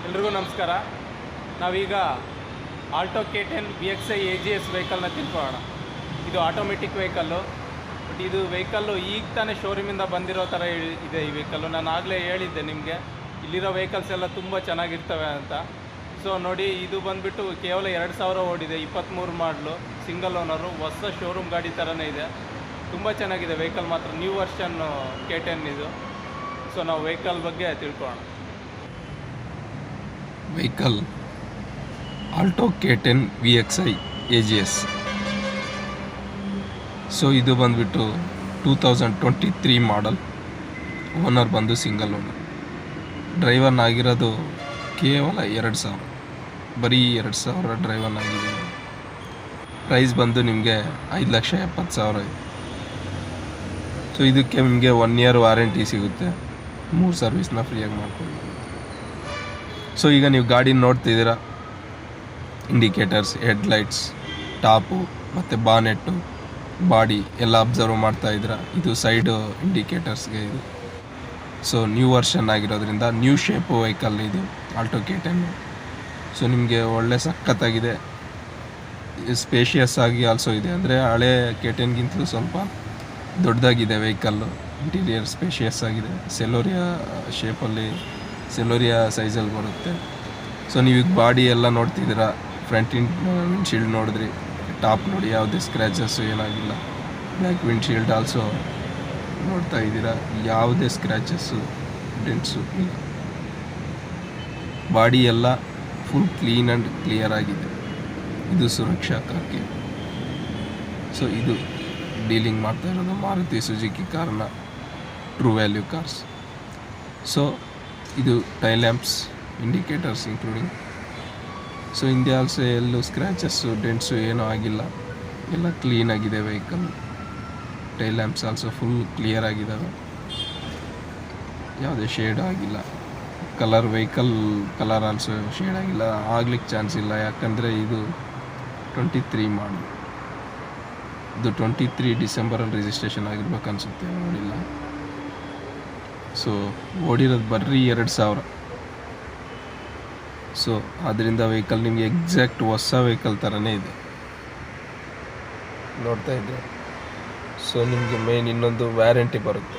ಎಲ್ರಿಗೂ ನಮಸ್ಕಾರ. ನಾವೀಗ ಆಲ್ಟೋ K10 VXi AGS ವೆಹಿಕಲ್ನ ತಿಳ್ಕೊಳ್ಳೋಣ. ಇದು ಆಟೋಮೆಟಿಕ್ ವೆಹಿಕಲ್ಲು, ಬಟ್ ಇದು ವೆಹಿಕಲ್ಲು ಈಗ ತಾನೇ ಶೋರೂಮಿಂದ ಬಂದಿರೋ ಥರ ಇದೆ. ಈ ವೆಹಿಕಲ್ಲು ನಾನು ಆಗಲೇ ಹೇಳಿದ್ದೆ ನಿಮಗೆ, ಇಲ್ಲಿರೋ ವೆಹಿಕಲ್ಸ್ ಎಲ್ಲ ತುಂಬ ಚೆನ್ನಾಗಿರ್ತವೆ ಅಂತ. ಸೊ ನೋಡಿ, ಇದು ಬಂದುಬಿಟ್ಟು ಕೇವಲ 2000 ಓಡಿದೆ, 23 ಮಾಡಲು, ಸಿಂಗಲ್ ಓನರು, ಹೊಸ ಶೋರೂಮ್ ಗಾಡಿ ಥರನೇ ಇದೆ. ತುಂಬ ಚೆನ್ನಾಗಿದೆ ವೆಹಿಕಲ್ ಮಾತ್ರ, ನ್ಯೂ ವರ್ಷನ್ನು K10 ಇದು. ಸೊ ನಾವು ವೆಹಿಕಲ್ ಬಗ್ಗೆ ತಿಳ್ಕೊಳ್ಳೋಣ. Vehicle Alto K10 VXi AGS. So ಇದು ಬಂದುಬಿಟ್ಟು 2023 ಮಾಡಲ್, ಓನರ್ ಬಂದು ಸಿಂಗಲ್ ಓನರ್, ಡ್ರೈವರ್ನ ಆಗಿರೋದು ಕೇವಲ 2000, ಬರೀ 2000 ಡ್ರೈವರ್ನ ಆಗಿದೆ. ಪ್ರೈಸ್ ಬಂದು ನಿಮಗೆ 5,70,000 ಇದೆ. ಸೊ ಇದಕ್ಕೆ ನಿಮಗೆ 1 ಇಯರ್ ವಾರಂಟಿ ಸಿಗುತ್ತೆ, 3 ಸರ್ವಿಸ್ನ ಫ್ರೀಯಾಗಿ ಮಾಡ್ಕೊಳ್ಳಿ. ಸೊ ಈಗ ನೀವು ಗಾಡಿ ನೋಡ್ತಿದ್ದೀರಾ, ಇಂಡಿಕೇಟರ್ಸ್, ಹೆಡ್ಲೈಟ್ಸ್, ಟಾಪು ಮತ್ತು ಬಾನೆಟ್ಟು, ಬಾಡಿ ಎಲ್ಲ ಅಬ್ಸರ್ವ್ ಮಾಡ್ತಾ ಇದ್ದೀರಾ. ಇದು ಸೈಡು ಇಂಡಿಕೇಟರ್ಸ್ಗೆ ಇದು. ಸೊ ನ್ಯೂ ವರ್ಷನ್ ಆಗಿರೋದ್ರಿಂದ ನ್ಯೂ ಶೇಪು ವೆಹಿಕಲ್ ಇದು ಆಲ್ಟೋ K10. ಸೊ ನಿಮಗೆ ಒಳ್ಳೆ ಸಖತ್ತಾಗಿದೆ, ಸ್ಪೇಷಿಯಸ್ ಆಗಿ ಆಲ್ಸೋ ಇದೆ. ಅಂದರೆ ಹಳೆ K10ಗಿಂತಲೂ ಸ್ವಲ್ಪ ದೊಡ್ಡದಾಗಿದೆ ವೆಹಿಕಲ್ಲು. ಇಂಟೀರಿಯರ್ ಸ್ಪೇಷಿಯಸ್ ಆಗಿದೆ, ಸೆಲೋರಿಯಾ ಶೇಪಲ್ಲಿ, ಸೆಲೋರಿಯಾ ಸೈಜಲ್ಲಿ ಬರುತ್ತೆ. ಸೊ ನೀವೀಗ ಬಾಡಿ ಎಲ್ಲ ನೋಡ್ತಿದ್ದೀರಾ, ಫ್ರಂಟ್ ವಿಂಡ್ಶೀಲ್ಡ್ ನೋಡಿದ್ರಿ, ಟಾಪ್ ನೋಡಿ, ಯಾವುದೇ ಸ್ಕ್ರ್ಯಾಚಸ್ಸು ಏನಾಗಿಲ್ಲ. ಬ್ಯಾಕ್ ವಿಂಡ್ಶೀಲ್ಡ್ ಆಲ್ಸೋ ನೋಡ್ತಾ ಇದ್ದೀರಾ, ಯಾವುದೇ ಸ್ಕ್ರ್ಯಾಚಸ್ಸು, ಡೆಂಟ್ಸು ಇಲ್ಲ. ಬಾಡಿ ಎಲ್ಲ ಫುಲ್ ಕ್ಲೀನ್ ಆ್ಯಂಡ್ ಕ್ಲಿಯರ್ ಆಗಿದೆ. ಇದು ಸುರಕ್ಷಾ ಕಾರ್ಗೆ. ಸೊ ಇದು ಡೀಲಿಂಗ್ ಮಾಡ್ತಾ ಇರೋದು ಮಾರುತಿ ಸುಜುಕಿ ಕಾರ್ನ ಟ್ರೂ ವ್ಯಾಲ್ಯೂ ಕಾರ್ಸ್. ಸೊ ಇದು tail lamps, indicators including. So ಹಿಂದೆ ಆಲ್ಸೋ ಎಲ್ಲೂ ಸ್ಕ್ರ್ಯಾಚಸ್ಸು, ಡೆಂಟ್ಸು ಏನೂ ಆಗಿಲ್ಲ, ಎಲ್ಲ ಕ್ಲೀನಾಗಿದೆ vehicle. Tail lamps also full clear ಆಗಿದ್ದಾವೆ, ಯಾವುದೇ ಶೇಡ್ ಆಗಿಲ್ಲ. Colour, vehicle colour also shade ಆಗಿಲ್ಲ, ಆಗ್ಲಿಕ್ಕೆ ಚಾನ್ಸ್ ಇಲ್ಲ. ಯಾಕಂದರೆ ಇದು 23 ಮಾಡಲು, ಇದು 23 ಡಿಸೆಂಬರಲ್ಲಿ ರಿಜಿಸ್ಟ್ರೇಷನ್ ಆಗಿರ್ಬೇಕು ಅನಿಸುತ್ತೆ, ನೋಡಿಲ್ಲ. ಸೊ ಓಡಿರೋದು ಬರೀ 2000. ಸೊ ಅದರಿಂದ ವೆಹಿಕಲ್ ನಿಮಗೆ ಎಕ್ಸಾಕ್ಟ್ ಹೊಸ ವೆಹಿಕಲ್ ಥರನೇ ಇದೆ, ನೋಡ್ತಾ ಇದ್ದೆ. ಸೊ ನಿಮಗೆ ಮೇನ್ ಇನ್ನೊಂದು ವ್ಯಾರಂಟಿ ಬರುತ್ತೆ.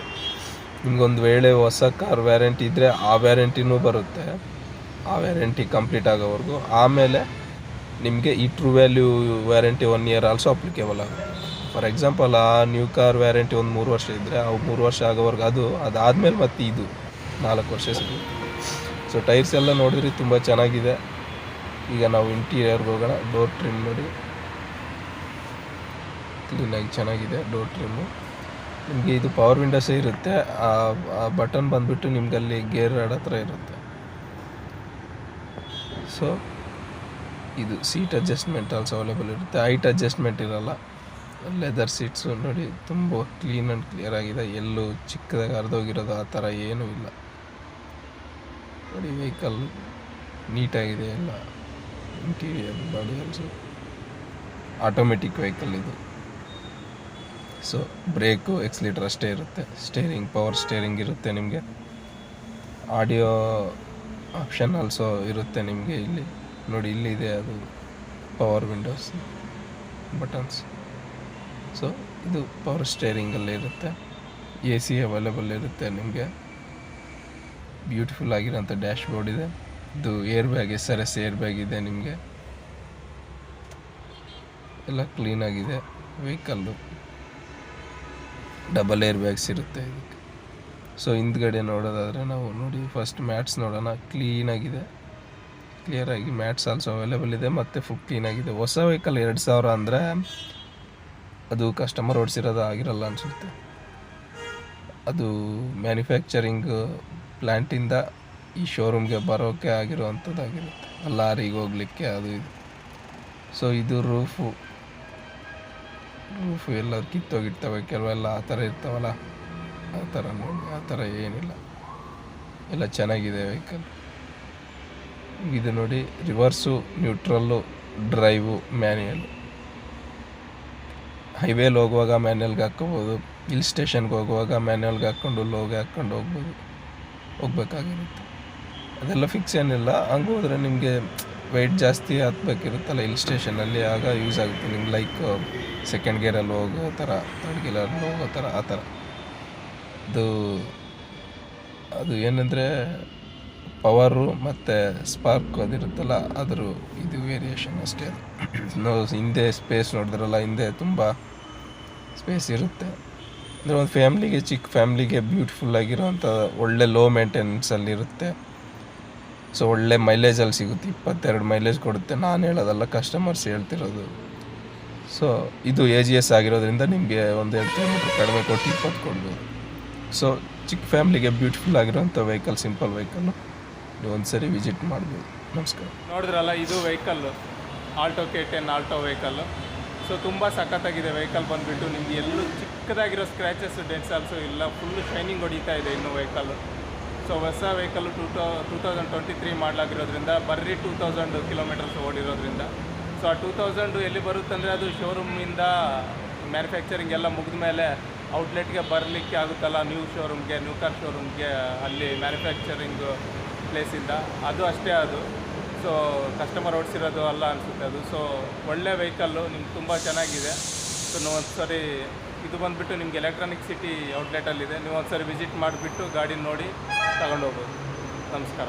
ನಿಮಗೊಂದು ವೇಳೆ ಹೊಸ ಕಾರ್ ವ್ಯಾರಂಟಿ ಇದ್ದರೆ ಆ ವ್ಯಾರಂಟಿನೂ ಬರುತ್ತೆ, ಆ ವ್ಯಾರಂಟಿ ಕಂಪ್ಲೀಟ್ ಆಗೋವರೆಗೂ. ಆಮೇಲೆ ನಿಮಗೆ ಈ true value warranty 1 year also applicable ಆಗುತ್ತೆ. ಫಾರ್ ಎಕ್ಸಾಂಪಲ್, ಆ ನ್ಯೂ ಕಾರ್ ವ್ಯಾರಂಟಿ ಒಂದು 3 ವರ್ಷ ಇದ್ದರೆ ಅವು 3 ವರ್ಷ ಆಗೋವರೆಗೂ ಅದಾದಮೇಲೆ ಮತ್ತೆ ಇದು 4 ವರ್ಷ ಸಿಗುತ್ತೆ. ಸೊ ಟೈರ್ಸ್ ಎಲ್ಲ ನೋಡಿದ್ರಿ, ತುಂಬ ಚೆನ್ನಾಗಿದೆ. ಈಗ ನಾವು ಇಂಟೀರಿಯರ್ಗೆ ಹೋಗೋಣ. ಡೋರ್ ಟ್ರಿಮ್ ನೋಡಿ, ಕ್ಲೀನಾಗಿ ಚೆನ್ನಾಗಿದೆ ಡೋರ್ ಟ್ರಿಮ್ಮು. ನಿಮಗೆ ಇದು ಪವರ್ ವಿಂಡೋಸೇ ಇರುತ್ತೆ. ಆ ಬಟನ್ ಬಂದುಬಿಟ್ಟು ನಿಮ್ಗಲ್ಲಿ ಗೇರ್ ಆಡೋ ಹತ್ರ ಇರುತ್ತೆ. ಸೊ ಇದು ಸೀಟ್ ಅಡ್ಜಸ್ಟ್ಮೆಂಟ್ ಆಲ್ಸೋ ಅವೈಲೇಬಲ್ ಇರುತ್ತೆ, ಹೈಟ್ ಅಡ್ಜಸ್ಟ್ಮೆಂಟ್ ಇರೋಲ್ಲ. ಲೆದರ್ ಸೀಟ್ಸು ನೋಡಿ, ತುಂಬ ಕ್ಲೀನ್ ಆ್ಯಂಡ್ ಕ್ಲಿಯರ್ ಆಗಿದೆ, ಎಲ್ಲೂ ಚಿಕ್ಕದಾಗಿ ಹರಿದೋಗಿರೋದು ಆ ಥರ ಏನೂ ಇಲ್ಲ. ನೋಡಿ ವೆಹಿಕಲ್ ನೀಟಾಗಿದೆ, ಎಲ್ಲ interior, body also. Automatic vehicle ಇದು. ಸೊ ಬ್ರೇಕು, ಎಕ್ಸ್ಲೀಟರ್ ಅಷ್ಟೇ ಇರುತ್ತೆ. ಸ್ಟೇರಿಂಗ್, ಪವರ್ ಸ್ಟೇರಿಂಗ್ ಇರುತ್ತೆ ನಿಮಗೆ. ಆಡಿಯೋ ಆಪ್ಷನ್ ಆಲ್ಸೋ ಇರುತ್ತೆ ನಿಮಗೆ. ಇಲ್ಲಿ ನೋಡಿ, ಇಲ್ಲಿದೆ ಅದು ಪವರ್ ವಿಂಡೋಸ್ ಬಟನ್ಸ್. ಸೊ ಇದು ಪವರ್ ಸ್ಟೇರಿಂಗಲ್ಲಿ ಇರುತ್ತೆ. AC ಅವೈಲೇಬಲ್ ಇರುತ್ತೆ ನಿಮಗೆ. ಬ್ಯೂಟಿಫುಲ್ ಆಗಿರೋಂಥ ಡ್ಯಾಶ್ ಬೋರ್ಡ್ ಇದೆ. ಇದು air bag, SRS air bag ಇದೆ ನಿಮಗೆ. ಎಲ್ಲ ಕ್ಲೀನಾಗಿದೆ ವೆಹಿಕಲ್ಲು. ಡಬಲ್ ಏರ್ ಬ್ಯಾಗ್ಸ್ ಇರುತ್ತೆ ಇದಕ್ಕೆ. ಸೊ ಹಿಂದ್ಗಡೆ ನೋಡೋದಾದರೆ ನಾವು ನೋಡಿ, ಫಸ್ಟ್ ಮ್ಯಾಟ್ಸ್ ನೋಡೋಣ. ಕ್ಲೀನಾಗಿದೆ, ಕ್ಲಿಯರಾಗಿ ಮ್ಯಾಟ್ಸ್ ಆಲ್ಸೋ ಅವೈಲೇಬಲ್ ಇದೆ, ಮತ್ತು ಫುಲ್ ಕ್ಲೀನಾಗಿದೆ. ಹೊಸ ವೆಹಿಕಲ್ 2000 ಅಂದರೆ ಅದು ಕಸ್ಟಮರ್ ಓಡಿಸಿರೋದು ಆಗಿರಲ್ಲ ಅನಿಸುತ್ತೆ. ಅದು ಮ್ಯಾನುಫ್ಯಾಕ್ಚರಿಂಗ್ ಪ್ಲ್ಯಾಂಟಿಂದ ಈ ಶೋರೂಮ್ಗೆ ಬರೋಕ್ಕೆ ಆಗಿರುವಂಥದ್ದಾಗಿರುತ್ತೆ, ಲಾರಿಗೆ ಹೋಗಲಿಕ್ಕೆ ಅದು ಇದು. ಸೊ ಇದು ರೂಫು ಎಲ್ಲ ಕಿತ್ತೋಗಿರ್ತವೆ ಕೆಲವೆಲ್ಲ, ಆ ಥರ ಇರ್ತಾವಲ್ಲ, ಆ ಥರ ನೋಡಿ, ಆ ಥರ ಏನಿಲ್ಲ, ಎಲ್ಲ ಚೆನ್ನಾಗಿದೆ ವೆಹಿಕಲ್. ಇದು ನೋಡಿ, ರಿವರ್ಸು, ನ್ಯೂಟ್ರಲ್ಲು, ಡ್ರೈವು, ಮ್ಯಾನ್ಯಲ್. ಹೈವೇಲಿ ಹೋಗುವಾಗ ಮ್ಯಾನ್ಯಲ್ಗೆ ಹಾಕ್ಕೋಬೋದು, ಹಿಲ್ ಸ್ಟೇಷನ್ಗೆ ಹೋಗುವಾಗ ಮ್ಯಾನ್ಯಲ್ಗೆ ಹಾಕ್ಕೊಂಡು ಲೋಗೆ ಹಾಕ್ಕೊಂಡು ಹೋಗ್ಬೇಕಾಗಿರುತ್ತೆ. ಅದೆಲ್ಲ ಫಿಕ್ಸ್ ಏನಿಲ್ಲ. ಹಂಗೆ ಹೋದರೆ ನಿಮಗೆ ವೆಯ್ಟ್ ಜಾಸ್ತಿ ಹತ್ಬೇಕಿರುತ್ತಲ್ಲ ಹಿಲ್ ಸ್ಟೇಷನಲ್ಲಿ, ಆಗ ಯೂಸ್ ಆಗುತ್ತೆ ನಿಮ್ಗೆ. ಲೈಕ್ ಸೆಕೆಂಡ್ ಗೇರಲ್ಲಿ ಹೋಗೋ ಥರ, ತರ್ಡ್ ಗೇರಲ್ಲಿ ಹೋಗೋ ಥರ, ಆ ಥರ. ಅದು ಏನಂದರೆ ಪವರು ಮತ್ತು ಸ್ಪಾರ್ಕ್ ಅದಿರುತ್ತಲ್ಲ, ಅದ್ರ ಇದು ವೇರಿಯೇಷನ್ ಅಷ್ಟೇ. ಅದು ನಾವು ಹಿಂದೆ ಸ್ಪೇಸ್ ನೋಡಿದ್ರಲ್ಲ, ಹಿಂದೆ ತುಂಬ ಸ್ಪೇಸ್ ಇರುತ್ತೆ. ಅಂದರೆ ಒಂದು ಫ್ಯಾಮ್ಲಿಗೆ, ಚಿಕ್ಕ ಫ್ಯಾಮ್ಲಿಗೆ ಬ್ಯೂಟಿಫುಲ್ಲಾಗಿರೋವಂಥ ಒಳ್ಳೆ ಲೋ ಮೇಂಟೆನೆನ್ಸಲ್ಲಿರುತ್ತೆ. ಸೊ ಒಳ್ಳೆ ಮೈಲೇಜಲ್ಲಿ ಸಿಗುತ್ತೆ, 22 ಮೈಲೇಜ್ ಕೊಡುತ್ತೆ. ನಾನು ಹೇಳೋದಲ್ಲ, ಕಸ್ಟಮರ್ಸ್ ಹೇಳ್ತಿರೋದು. ಸೊ ಇದು AGS ಆಗಿರೋದ್ರಿಂದ ನಿಮಗೆ 1-2 ಕಿಲೋಮೀಟ್ರ್ ಕಡಿಮೆ ಕೊಟ್ಟು 20 ಕೊಡ್ಬೋದು. ಸೊ ಚಿಕ್ಕ ಫ್ಯಾಮ್ಲಿಗೆ ಬ್ಯೂಟಿಫುಲ್ ಆಗಿರೋಂಥ ವೆಹಿಕಲ್, ಸಿಂಪಲ್ ವೆಹಿಕಲ್ಲು, ನೀವು ಒಂದು ಸರಿ ವಿಸಿಟ್ ಮಾಡ್ಬೋದು. ನಮಸ್ಕಾರ. ನೋಡಿದ್ರಲ್ಲ, ಇದು vehicle Alto K10 Alto vehicle. So ತುಂಬ ಸಖತ್ತಾಗಿದೆ ವೆಹಿಕಲ್ ಬಂದುಬಿಟ್ಟು. ನಿಮಗೆ ಎಲ್ಲೂ ಚಿಕ್ಕದಾಗಿರೋ ಸ್ಕ್ರ್ಯಾಚಸ್, ಡೆಂಟ್ಸ್ ಆಲ್ಸೋ ಇಲ್ಲ. ಫುಲ್ಲು ಶೈನಿಂಗ್ ಹೊಡಿತಾ ಇದೆ ಇನ್ನು ವೆಹಿಕಲ್ಲು. ಸೊ ಹೊಸ ವೆಹಿಕಲ್ಲು 2023 ಮಾಡಲಾಗಿರೋದ್ರಿಂದ ಬರೀ 2000 ಕಿಲೋಮೀಟರ್ಸ್ ಓಡಿರೋದ್ರಿಂದ. ಸೊ ಆ 2000 ಎಲ್ಲಿ ಬರುತ್ತಂದರೆ ಅದು ಶೋರೂಮಿಂದ ಮ್ಯಾನುಫ್ಯಾಕ್ಚರಿಂಗ್ ಎಲ್ಲ ಮುಗಿದ ಮೇಲೆ ಔಟ್ಲೆಟ್ಗೆ ಬರಲಿಕ್ಕೆ ಆಗುತ್ತಲ್ಲ, ನ್ಯೂ ಕಾರ್ ಶೋರೂಮ್ಗೆ, ಅಲ್ಲಿ ಮ್ಯಾನುಫ್ಯಾಕ್ಚರಿಂಗ್ ಪ್ಲೇಸಿಂದ. ಅದು ಅಷ್ಟೇ ಅದು. ಸೊ ಕಸ್ಟಮರ್ ಓಡಿಸಿರೋದು ಅಲ್ಲ ಅನಿಸುತ್ತೆ ಅದು. ಸೊ ಒಳ್ಳೆ ವೆಹಿಕಲ್ಲು, ನಿಮ್ಗೆ ತುಂಬ ಚೆನ್ನಾಗಿದೆ. ಸೊ ನೀವು ಒಂದು ಸರಿ ಇದು ಬಂದುಬಿಟ್ಟು ನಿಮ್ಗೆ ಎಲೆಕ್ಟ್ರಾನಿಕ್ ಸಿಟಿ ಔಟ್ಲೆಟಲ್ಲಿದೆ. ನೀವು ಒಂದು ಸರಿ ವಿಸಿಟ್ ಮಾಡಿಬಿಟ್ಟು ಗಾಡಿ ನೋಡಿ ತಗೊಂಡೋಗ್ಬೋದು. ನಮಸ್ಕಾರ.